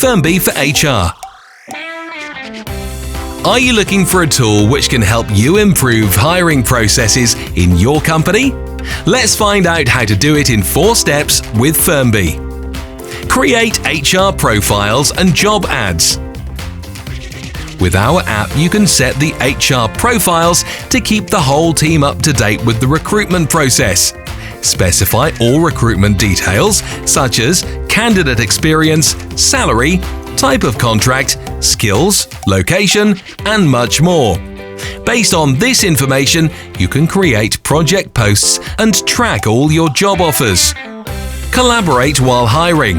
Firmbee for HR. Are you looking for a tool which can help you improve hiring processes in your company? Let's find out how to do it in 4 steps with Firmbee. Create HR profiles and job ads. With our app, you can set the HR profiles to keep the whole team up to date with the recruitment process. Specify all recruitment details such as candidate experience, salary, type of contract, skills, location, and much more. Based on this information, you can create project posts and track all your job offers. Collaborate while hiring.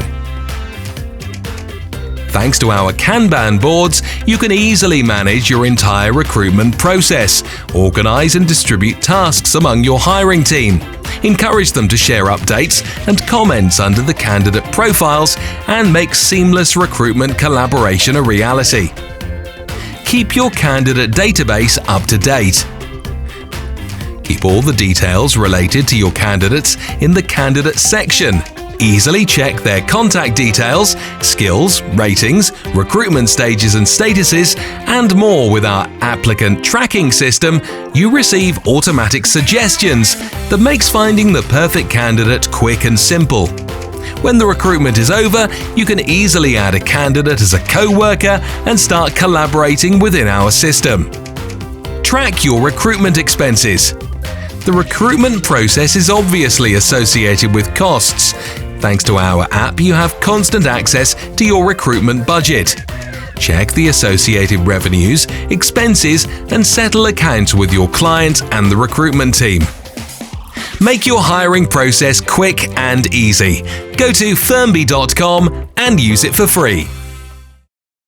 Thanks to our Kanban boards, you can easily manage your entire recruitment process, organize and distribute tasks among your hiring team, encourage them to share updates and comments under the candidate profiles, and make seamless recruitment collaboration a reality. Keep your candidate database up to date. Keep all the details related to your candidates in the candidate section. Easily check their contact details, skills, ratings, recruitment stages and statuses, and more with our applicant tracking system. You receive automatic suggestions that makes finding the perfect candidate quick and simple. When the recruitment is over, you can easily add a candidate as a co-worker and start collaborating within our system. Track your recruitment expenses. The recruitment process is obviously associated with costs. Thanks to our app, you have constant access to your recruitment budget. Check the associated revenues, expenses, and settle accounts with your client and the recruitment team. Make your hiring process quick and easy. Go to firmbee.com and use it for free.